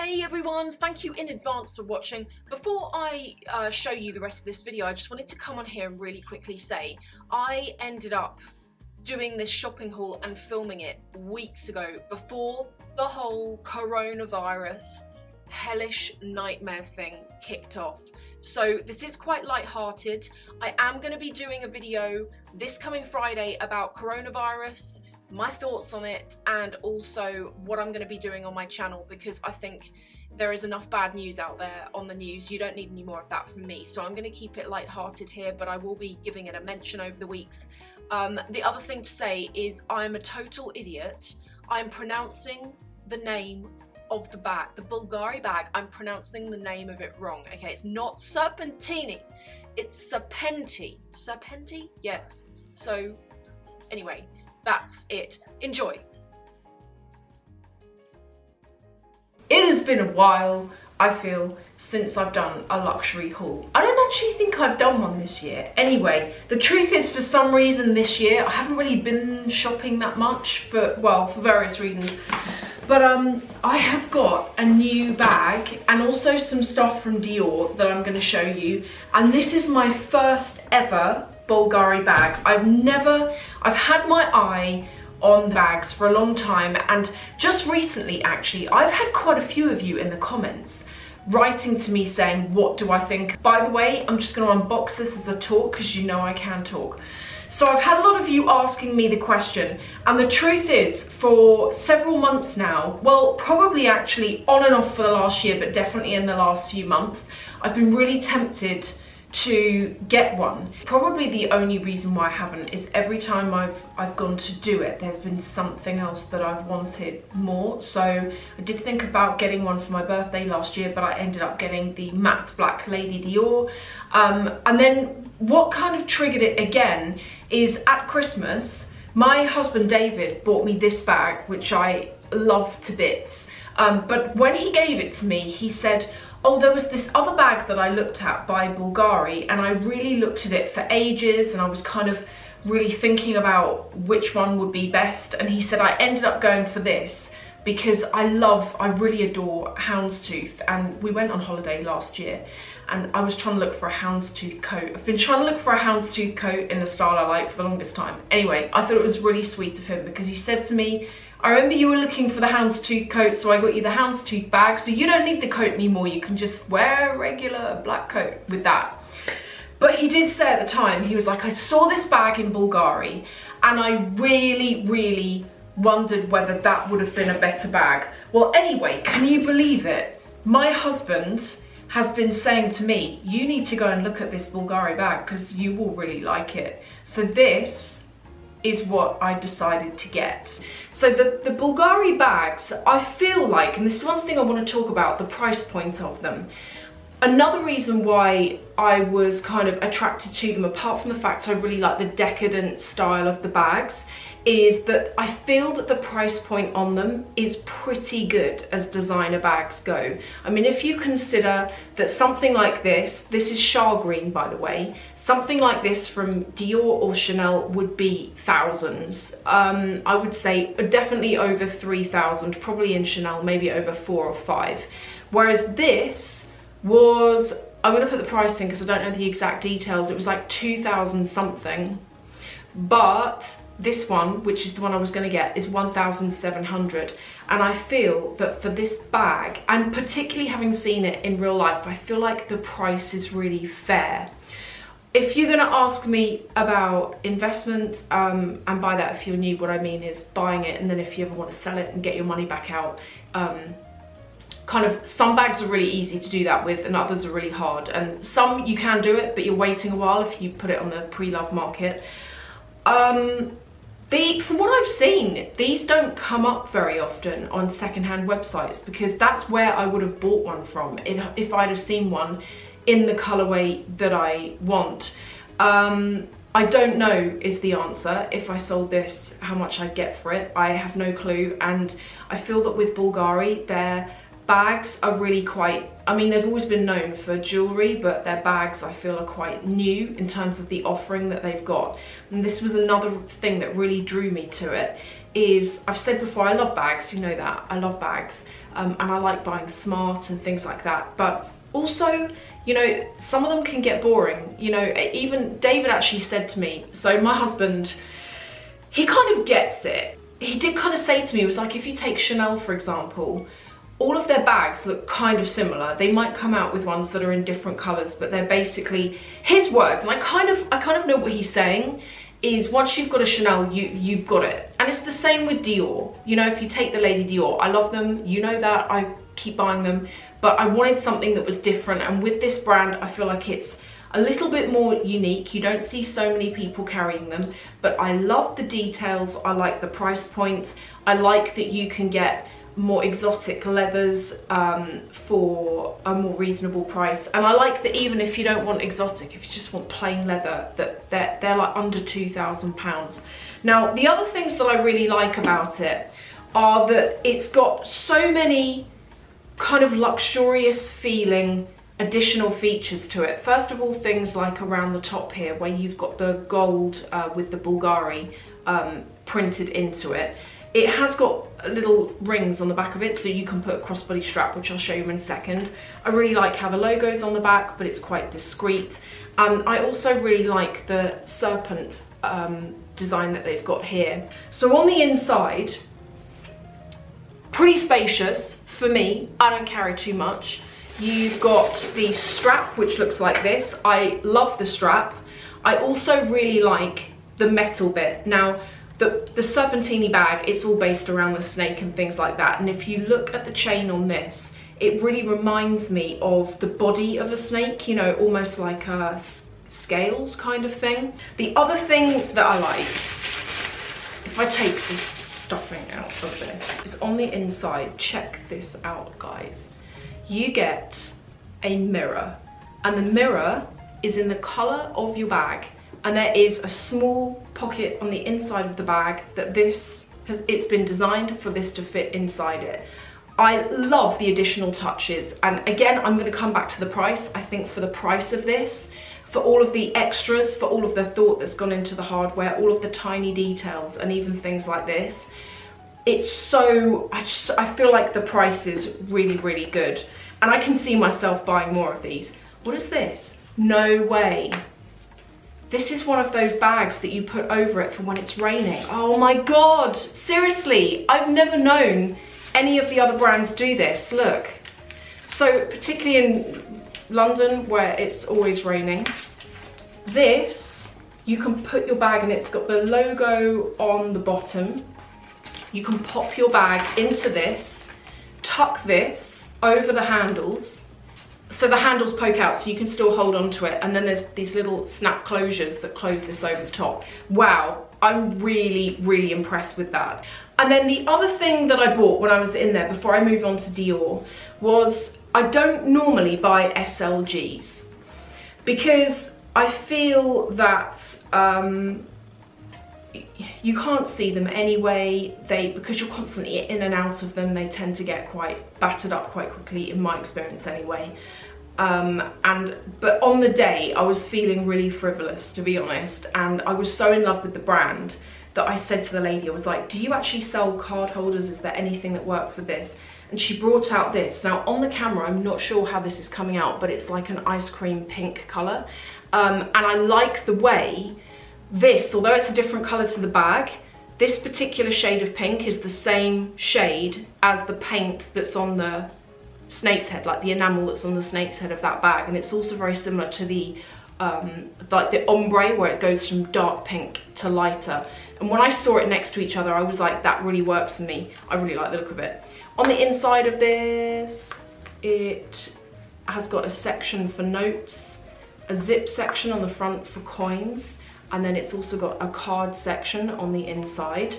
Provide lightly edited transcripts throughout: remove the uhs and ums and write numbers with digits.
Hey everyone, thank you in advance for watching. Before I show you the rest of this video, I just wanted to come on here and really quickly say I ended up doing this shopping haul and filming it weeks ago before the whole coronavirus hellish nightmare thing kicked off. So this is quite light-hearted. I am going to be doing a video this coming Friday about coronavirus, my thoughts on it, and also what I'm going to be doing on my channel, because I think there is enough bad news out there on the news. You don't need any more of that from me. So I'm going to keep it light-hearted here, but I will be giving it a mention over the weeks. The other thing to say is I'm a total idiot. I'm pronouncing the name of the bag, the Bulgari bag. I'm pronouncing the name of it wrong. Okay, it's not Serpentini, it's Serpenti. Serpenti? Yes. So anyway, that's it. Enjoy. It has been a while, I feel, since I've done a luxury haul. I don't actually think I've done one this year. Anyway, the truth is, for some reason this year, I haven't really been shopping that much for various reasons. But I have got a new bag and also some stuff from Dior that I'm going to show you. And this is my first ever Bulgari bag. I've had my eye on bags for a long time, and just recently actually I've had quite a few of you in the comments writing to me saying, what do I think? By the way, I'm just going to unbox this as a talk because you know I can talk. So I've had a lot of you asking me the question, and the truth is, for several months now, well, probably actually on and off for the last year, but definitely in the last few months, I've been really tempted to get one. Probably the only reason why I haven't is every time I've gone to do it, there's been something else that I've wanted more. So I did think about getting one for my birthday last year, but I ended up getting the matte black Lady Dior. And then what kind of triggered it again is at Christmas, my husband David bought me this bag, which I love to bits. But when he gave it to me, he said, oh, there was this other bag that I looked at by Bulgari, and I really looked at it for ages, and I was kind of really thinking about which one would be best. And he said I ended up going for this because I really adore houndstooth, and we went on holiday last year and I was trying to look for a houndstooth coat. I've been trying to look for a houndstooth coat in the style I like for the longest time. Anyway, I thought it was really sweet of him because he said to me, I remember you were looking for the houndstooth coat, so I got you the houndstooth bag, so you don't need the coat anymore, you can just wear a regular black coat with that. But he did say at the time, he was like, I saw this bag in Bulgari and I really wondered whether that would have been a better bag. Well, anyway, can you believe it? My husband has been saying to me, you need to go and look at this Bulgari bag because you will really like it. So this is what I decided to get. So the Bulgari bags, I feel like, and this is one thing I want to talk about, the price point of them. Another reason why I was kind of attracted to them, apart from the fact I really like the decadent style of the bags, is that I feel that the price point on them is pretty good as designer bags go. I mean, if you consider that something like this is Char Green, by the way, something like this from Dior or Chanel would be thousands. I would say definitely over 3,000, probably in Chanel, maybe over 4 or 5. Whereas this was, I'm gonna put the price in because I don't know the exact details, it was like 2,000 something, but this one, which is the one I was going to get, is 1,700, and I feel that for this bag, and particularly having seen it in real life, I feel like the price is really fair. If you're going to ask me about investment, and by that, if you're new, what I mean is buying it, and then if you ever want to sell it and get your money back out, kind of, some bags are really easy to do that with and others are really hard, and some you can do it, but you're waiting a while if you put it on the pre-love market. From what I've seen, these don't come up very often on secondhand websites, because that's where I would have bought one from if I'd have seen one in the colorway that I want. I don't know is the answer. If I sold this, how much I'd get for it, I have no clue. And I feel that with Bulgari, their bags are really quite, I mean, they've always been known for jewellery, but their bags I feel are quite new in terms of the offering that they've got. And this was another thing that really drew me to it, is, I've said before, I love bags, you know that, I love bags, and I like buying smart and things like that, but also, you know, some of them can get boring, you know. Even David actually said to me, so my husband, he kind of gets it. He did kind of say to me, it was like, if you take Chanel, for example, all of their bags look kind of similar. They might come out with ones that are in different colors, but they're basically his words. And I kind of know what he's saying is, once you've got a Chanel, you've got it. And it's the same with Dior. You know, if you take the Lady Dior, I love them. You know that, I keep buying them, but I wanted something that was different. And with this brand, I feel like it's a little bit more unique. You don't see so many people carrying them, but I love the details. I like the price point. I like that you can get more exotic leathers for a more reasonable price, and I like that even if you don't want exotic, if you just want plain leather, that they're like under £2,000. Now, the other things that I really like about it are that it's got so many kind of luxurious feeling additional features to it. First of all, things like around the top here where you've got the gold with the Bulgari printed into it. It has got little rings on the back of it, so you can put a crossbody strap, which I'll show you in a second. I really like how the logo's on the back, but it's quite discreet. I also really like the serpent design that they've got here. So on the inside, pretty spacious for me. I don't carry too much. You've got the strap, which looks like this. I love the strap. I also really like the metal bit. Now, the Serpentini bag, it's all based around the snake and things like that. And if you look at the chain on this, it really reminds me of the body of a snake, you know, almost like a scales kind of thing. The other thing that I like, if I take this stuffing out of this, is on the inside. Check this out, guys. You get a mirror, and the mirror is in the color of your bag. And there is a small pocket on the inside of the bag that it's been designed for this to fit inside it. I love the additional touches. And again, I'm going to come back to the price. I think for the price of this, for all of the extras, for all of the thought that's gone into the hardware, all of the tiny details, and even things like this, it's so, I feel like the price is really, really good. And I can see myself buying more of these. What is this? No way. This is one of those bags that you put over it for when it's raining. Oh my God, seriously, I've never known any of the other brands do this, look. So particularly in London where it's always raining, this, you can put your bag and it's got the logo on the bottom. You can pop your bag into this, tuck this over the handles, so the handles poke out so you can still hold on to it, and then there's these little snap closures that close this over the top. Wow, I'm really, really impressed with that. And then the other thing that I bought when I was in there before I moved on to Dior was, I don't normally buy SLGs because I feel that you can't see them anyway. Because you're constantly in and out of them, they tend to get quite battered up quite quickly, in my experience anyway. But on the day, I was feeling really frivolous, to be honest, and I was so in love with the brand that I said to the lady, I was like, do you actually sell card holders? Is there anything that works with this? And she brought out this. Now on the camera, I'm not sure how this is coming out, but it's like an ice cream pink color. And I like the way this, although it's a different color to the bag, this particular shade of pink is the same shade as the paint that's on the snake's head, like the enamel that's on the snake's head of that bag. And it's also very similar to the like the ombre, where it goes from dark pink to lighter. And when I saw it next to each other, I was like, that really works for me. I really like the look of it. On the inside of this, it has got a section for notes, a zip section on the front for coins, and then it's also got a card section on the inside.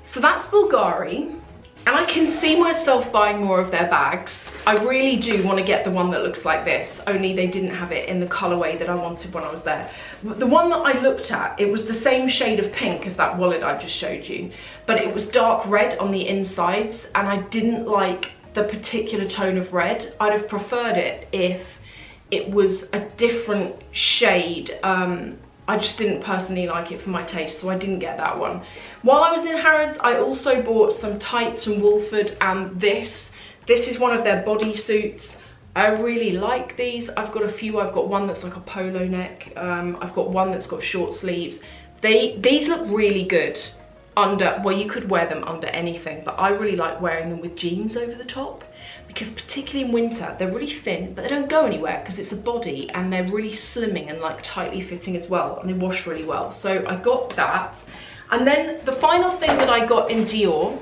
So that's Bulgari, and I can see myself buying more of their bags. I really do want to get the one that looks like this, only they didn't have it in the colorway that I wanted when I was there. The one that I looked at, it was the same shade of pink as that wallet I just showed you, but it was dark red on the insides, and I didn't like the particular tone of red. I'd have preferred it if it was a different shade. I just didn't personally like it for my taste, so I didn't get that one. While I was in Harrods, I also bought some tights from Wolford, and this is one of their bodysuits. I really like these. I've got a few. I've got one that's like a polo neck. I've got one that's got short sleeves. These look really good under, well, you could wear them under anything, but I really like wearing them with jeans over the top, because particularly in winter, they're really thin, but they don't go anywhere because it's a body, and they're really slimming and like tightly fitting as well, and they wash really well. So I got that. And then the final thing that I got in Dior,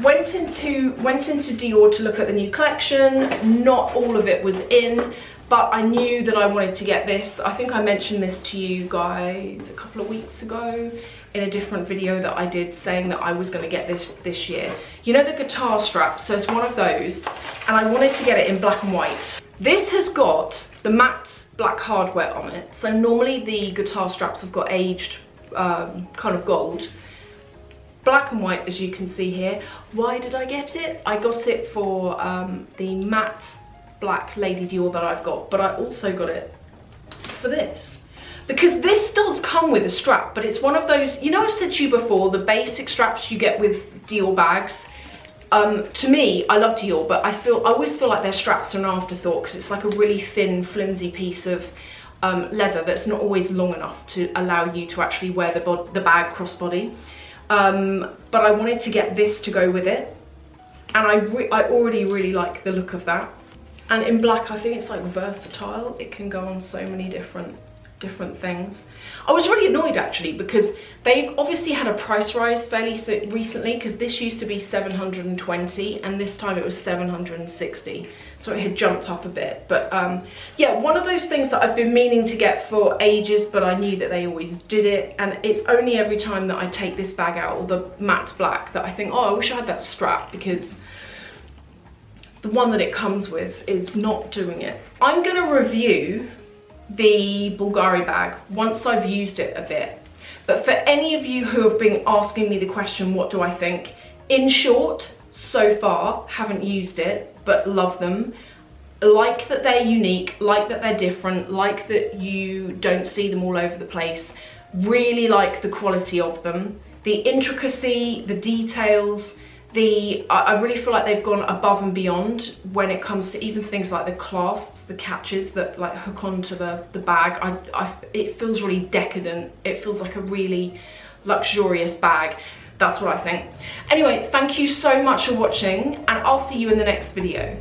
went into Dior to look at the new collection. Not all of it was in, but I knew that I wanted to get this. I think I mentioned this to you guys a couple of weeks ago in a different video that I did, saying that I was going to get this year. You know the guitar strap? So it's one of those, and I wanted to get it in black and white. This has got the matte black hardware on it. So normally the guitar straps have got aged kind of gold. Black and white, as you can see here. Why did I get it? I got it for the matte black Lady Dior that I've got, but I also got it for this. Because this does come with a strap, but it's one of those, you know, I've said to you before, the basic straps you get with Dior bags. To me, I love Dior, but I always feel like their straps are an afterthought, because it's like a really thin, flimsy piece of leather that's not always long enough to allow you to actually wear the bag crossbody. But I wanted to get this to go with it, and I already really like the look of that. And in black, I think it's like versatile. It can go on so many different things. I was really annoyed actually, because they've obviously had a price rise fairly recently, because this used to be 720 and this time it was 760, so it had jumped up a bit. But yeah, one of those things that I've been meaning to get for ages, but I knew that they always did it, and it's only every time that I take this bag out, or the matte black, that I think, oh, I wish I had that strap, because the one that it comes with is not doing it. I'm gonna review the Bulgari bag once I've used it a bit, but for any of you who have been asking me the question, what do I think? In short, so far, haven't used it, but love them. Like that they're unique, like that they're different, like that you don't see them all over the place. Really like the quality of them, the intricacy, the details. I really feel like they've gone above and beyond when it comes to even things like the clasps, the catches that like hook onto the bag. It feels really decadent. It feels like a really luxurious bag. That's what I think. Anyway, thank you so much for watching, and I'll see you in the next video.